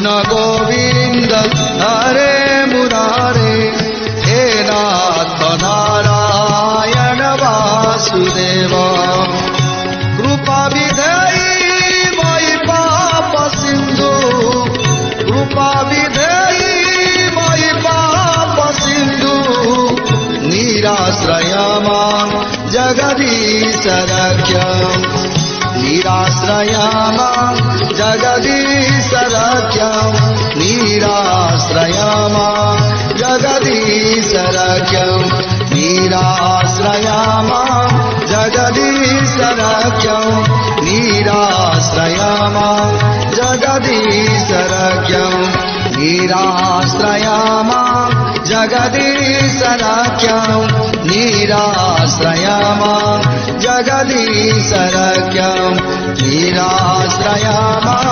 कृष्ण गोविन्द हरे मुरारे हे नाथ नारायण वासुदेव कृपा विधेयी मयि पाप सिन्धु कृपा विधेयी मयि पाप सिन्धु निराश्रय मां जगदीश रक्ष निराश्रय मां जगदीश रक्ष निराश्रय मां जगदीश रक्ष निराश्रय मां जगदीश रक्ष निराश्रय मां जगदीश रक्ष निराश्रय मां जगदीश रक्ष निराश्रय मां जगदीश रक्ष निराश्रय मां